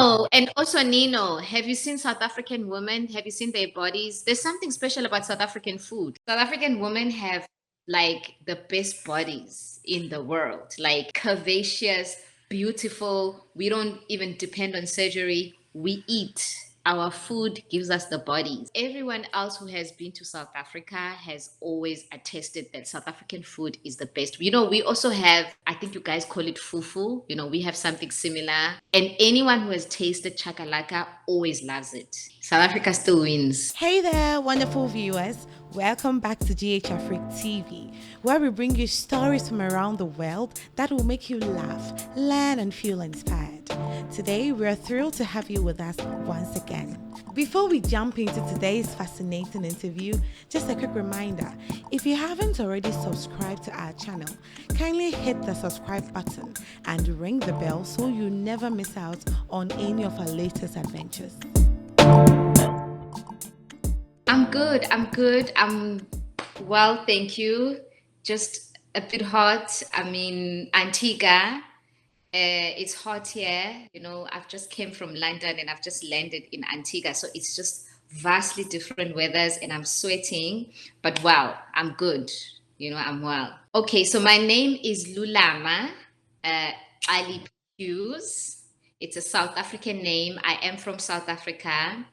Oh, and also Nino, have you seen South African women? Have you seen their bodies? There's something special about South African food. South African women have like the best bodies in the world, like curvaceous, beautiful. We don't even depend on surgery. We eat. Our food gives us the bodies. Everyone else who has been to South Africa has always attested that South African food is the best. We also have, I think you guys call it fufu. We have something similar. And anyone who has tasted chakalaka always loves it. South Africa still wins. Hey there, wonderful viewers. Welcome back to GH Afric TV, where we bring you stories from around the world that will make you laugh, learn, and feel inspired. Today, we are thrilled to have you with us once again. Before we jump into today's fascinating interview, just a quick reminder, if you haven't already subscribed to our channel, kindly hit the subscribe button and ring the bell so you never miss out on any of our latest adventures. I'm good. I'm well, thank you. Just a bit hot. Antigua. It's hot here. I've just came from London and I've just landed in Antigua. So it's just vastly different weathers and I'm sweating. But wow, I'm good. I'm well. Okay, so my name is Lulama Ali Hughes. It's a South African name. I am from South Africa.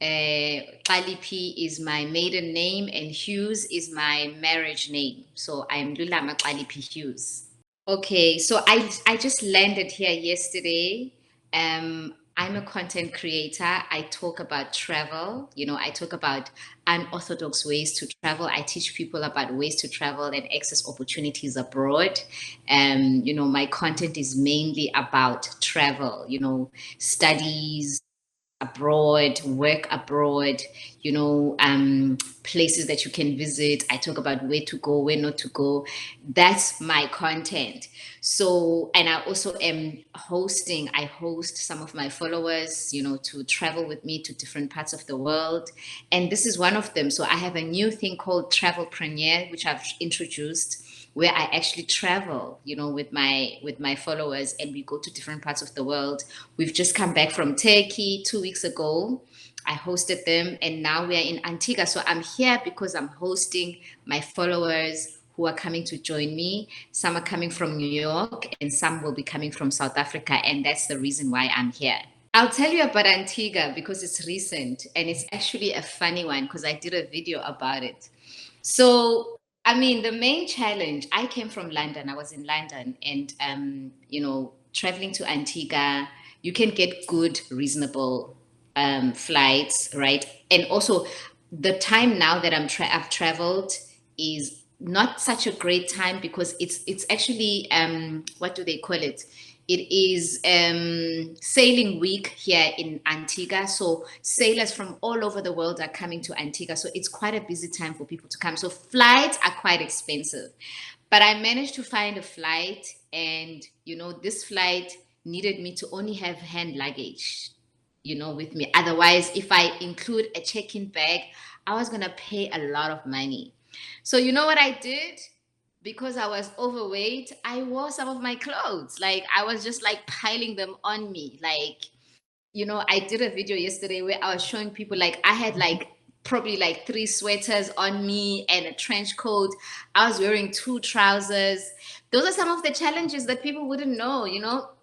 Kalipi is my maiden name and Hughes is my marriage name. So I'm Lulama Kalipi Hughes. Okay, so I just landed here yesterday. I'm a content creator. I talk about travel. I talk about unorthodox ways to travel. I teach people about ways to travel and access opportunities abroad. My content is mainly about travel, studies abroad, work abroad, places that you can visit. I talk about where to go, where not to go. That's my content. So, and I also am I host some of my followers, to travel with me to different parts of the world. And this is one of them. So I have a new thing called Travelpreneur, which I've introduced where I actually travel, with my followers and we go to different parts of the world. We've just come back from Turkey 2 weeks ago. I hosted them and now we are in Antigua. So I'm here because I'm hosting my followers who are coming to join me. Some are coming from New York and some will be coming from South Africa. And that's the reason why I'm here. I'll tell you about Antigua because it's recent and it's actually a funny one because I did a video about it. So, the main challenge, I came from London. I was in London and, traveling to Antigua, you can get good, reasonable flights, right? And also the time now that I've traveled is not such a great time because it's actually, what do they call it? It is sailing week here in Antigua. So sailors from all over the world are coming to Antigua. So it's quite a busy time for people to come. So flights are quite expensive. But I managed to find a flight and, this flight needed me to only have hand luggage, with me. Otherwise, if I include a check-in bag, I was going to pay a lot of money. So you know what I did? Because I was overweight, I wore some of my clothes. Like I was just like piling them on me. Like, I did a video yesterday where I was showing people like I had like probably like 3 sweaters on me and a trench coat. I was wearing 2 trousers. Those are some of the challenges that people wouldn't know,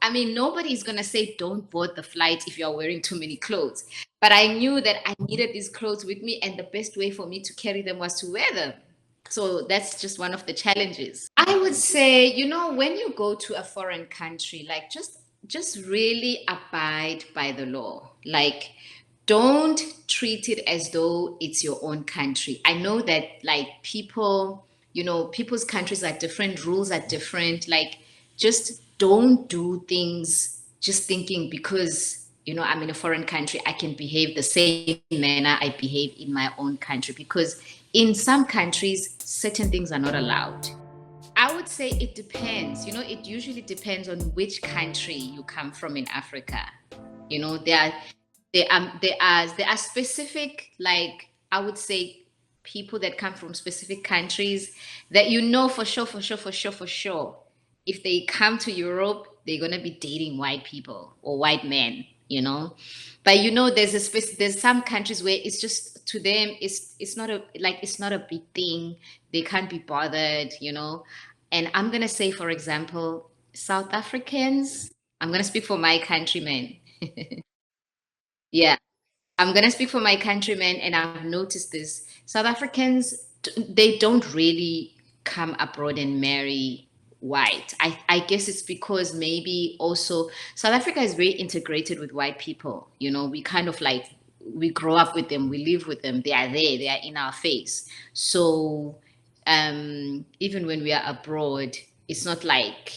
nobody's going to say don't board the flight if you're wearing too many clothes. But I knew that I needed these clothes with me and the best way for me to carry them was to wear them. So that's just one of the challenges. I would say, when you go to a foreign country, like just really abide by the law. Like don't treat it as though it's your own country. I know that like people's countries are different, rules are different. Like just don't do things just thinking because I'm in a foreign country, I can behave the same manner I behave in my own country because in some countries, certain things are not allowed. I would say it depends. It usually depends on which country you come from in Africa. There are specific, like I would say, people that come from specific countries that for sure, if they come to Europe, they're gonna be dating white people or white men. you know. But there's some countries where it's just to them it's not a like it's not a big thing. They can't be bothered, you know. And I'm gonna say, for example, South Africans. I'm gonna speak for my countrymen. Yeah, I'm gonna speak for my countrymen, and I've noticed this. South Africans, they don't really come abroad and marry white. I guess it's because maybe also South Africa is very integrated with white people. You know, we kind of like we grow up with them, we live with them. They are there, they are in our face. So even when we are abroad, it's not like,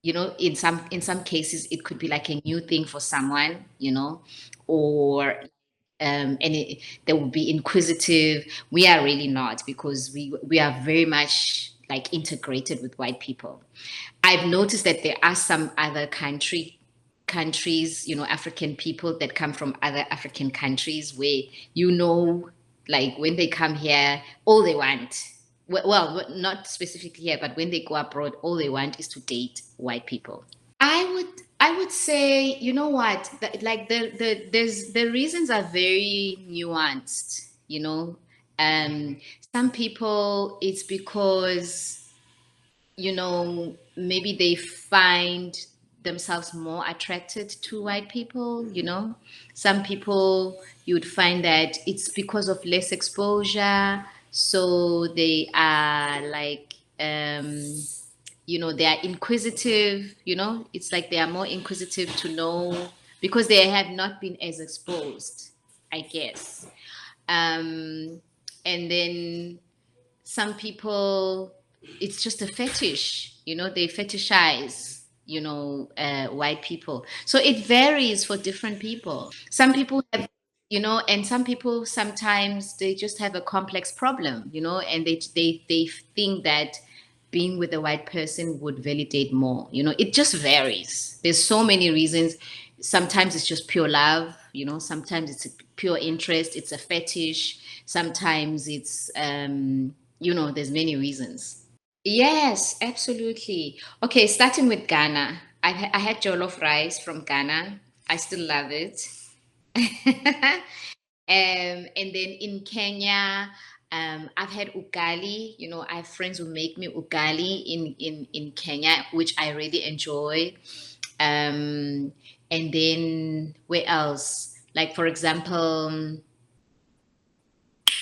you know, in some cases it could be like a new thing for someone, you know, or they will be inquisitive. We are really not, because we are very much like integrated with white people. I've noticed that there are some other countries, you know, African people that come from other African countries where, you know, like when they come here, all they want, well, not specifically here, but when they go abroad, all they want is to date white people. I would say, you know what, like the reasons are very nuanced, you know. Um, some people it's because, you know, maybe they find themselves more attracted to white people, you know. Some people you would find that it's because of less exposure, so they are like you know, they are inquisitive, you know, it's like they are more inquisitive to know because they have not been as exposed, I guess. um and then some people, it's just a fetish, you know, they fetishize, you know, white people. So it varies for different people. Some people have, you know, and some people sometimes they just have a complex problem, you know, and they think that being with a white person would validate more, you know. It just varies, there's so many reasons. Sometimes it's just pure love, you know, sometimes it's a pure interest, it's a fetish, sometimes it's you know, there's many reasons. Yes, absolutely. Okay, starting with Ghana. I had jollof rice from Ghana. I still love it. And then in Kenya, I've had ugali. You know, I have friends who make me ugali in Kenya, which I really enjoy. Um, and then where else? Like for example,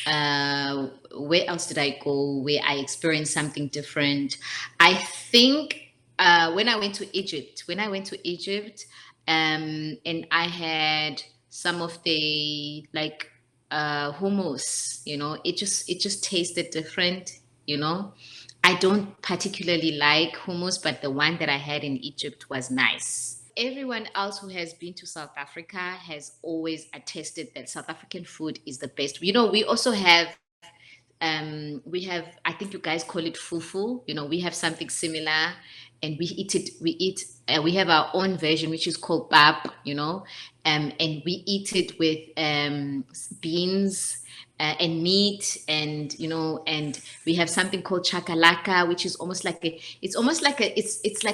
where else did I go where I experienced something different? I think when I went to Egypt, and I had some of the like hummus, you know, it just tasted different, you know. I don't particularly like hummus, but the one that I had in Egypt was nice. Everyone else who has been to South Africa has always attested that South African food is the best. You know, we have, I think you guys call it fufu. You know, we have something similar, and we have our own version which is called bab, you know. And we eat it with beans and meat, and you know, and we have something called chakalaka, which is it's like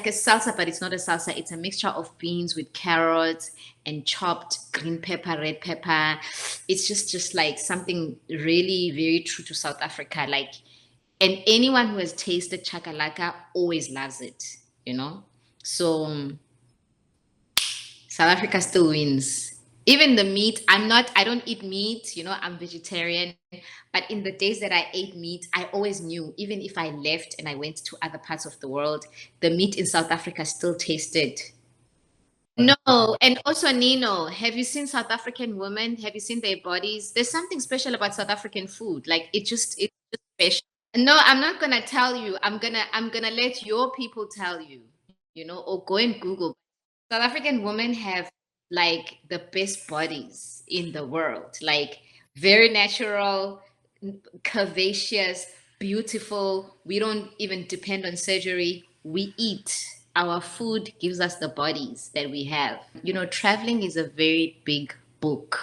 a salsa, but it's not a salsa. It's a mixture of beans with carrots and chopped green pepper, red pepper. It's just like something really very true to South Africa. Like, and anyone who has tasted chakalaka always loves it, you know. So South Africa still wins. Even the meat, I don't eat meat, you know, I'm vegetarian. But in the days that I ate meat, I always knew, even if I left and I went to other parts of the world, the meat in South Africa still tasted. No, and also Nino, have you seen South African women? Have you seen their bodies? There's something special about South African food. Like it's just special. No, I'm not gonna tell you. I'm gonna let your people tell you, you know, or go and Google. South African women have like the best bodies in the world. Like very natural, curvaceous, beautiful. We don't even depend on surgery. We eat. Our food gives us the bodies that we have. You know, traveling is a very big book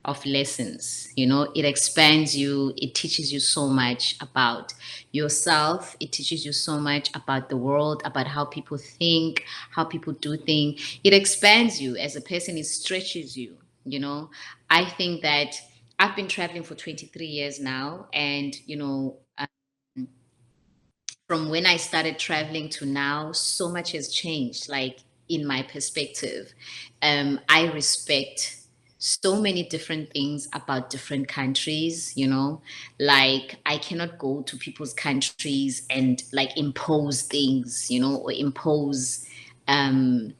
of lessons. You know, it expands you, it teaches you so much about yourself, it teaches you so much about the world, about how people think, how people do things. It expands you as a person, it stretches you, you know. I think that I've been traveling for 23 years now, and from when I started traveling to now, so much has changed, like in my perspective. I respect so many different things about different countries, you know, like I cannot go to people's countries and like impose things, you know, or impose, um,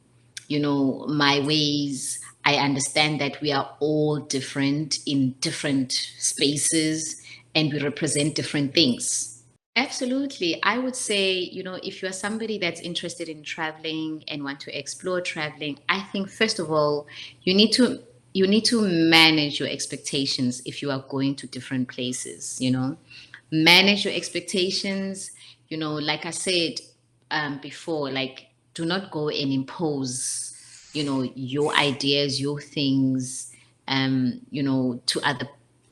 my ways. I understand that we are all different in different spaces and we represent different things. Absolutely. I would say, if you're somebody that's interested in traveling and want to explore traveling, I think first of all, you need to you need to manage your expectations if you are going to different places, Manage your expectations, like I said before, like do not go and impose, your ideas, your things,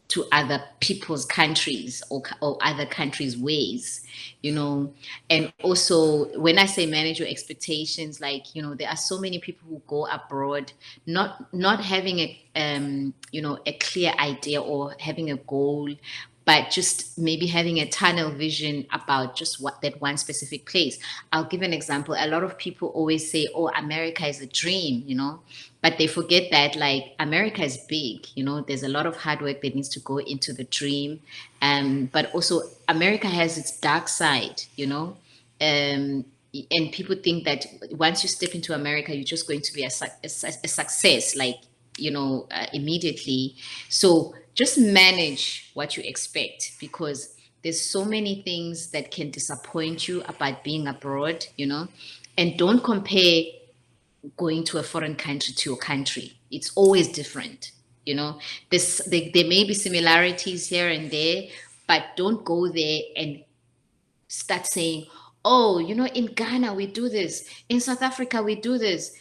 to other people's countries or other countries' ways, and also when I say manage your expectations, like there are so many people who go abroad not having a clear idea or having a goal, but just maybe having a tunnel vision about just what that one specific place. I'll give an example. A lot of people always say, oh, America is a dream, but they forget that like America is big, there's a lot of hard work that needs to go into the dream. But also America has its dark side, um, and people think that once you step into America, you're just going to be a success, like, immediately. So just manage what you expect, because there's so many things that can disappoint you about being abroad, and don't compare going to a foreign country to your country. It's always different, there may be similarities here and there, but don't go there and start saying, oh, in Ghana we do this, in South Africa we do this,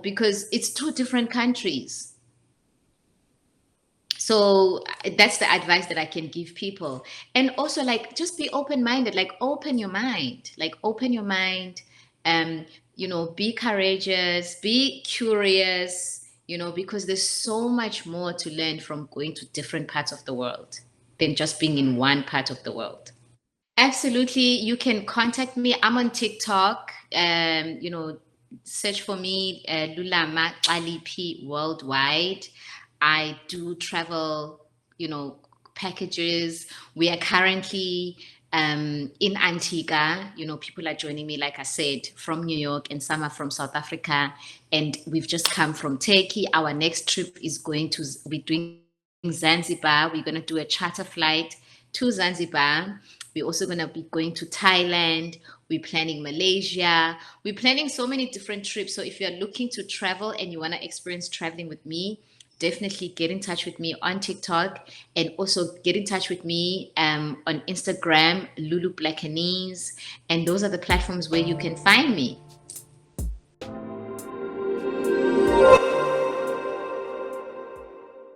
because it's two different countries. So that's the advice that I can give people. And also, like, just be open-minded, like open your mind, um be courageous, be curious, because there's so much more to learn from going to different parts of the world than just being in one part of the world. Absolutely. You can contact me. I'm on TikTok. Search for me, Lulama P worldwide. I do travel, packages. We are currently in Antigua. People are joining me, like I said, from New York, and some are from South Africa. And we've just come from Turkey. Our next trip is going to be doing Zanzibar. We're going to do a charter flight to Zanzibar. We're also going to be going to Thailand. We're planning Malaysia. We're planning so many different trips. So if you're looking to travel and you want to experience traveling with me, definitely get in touch with me on TikTok, and also get in touch with me on Instagram, Lulu Blackanese. And those are the platforms where you can find me.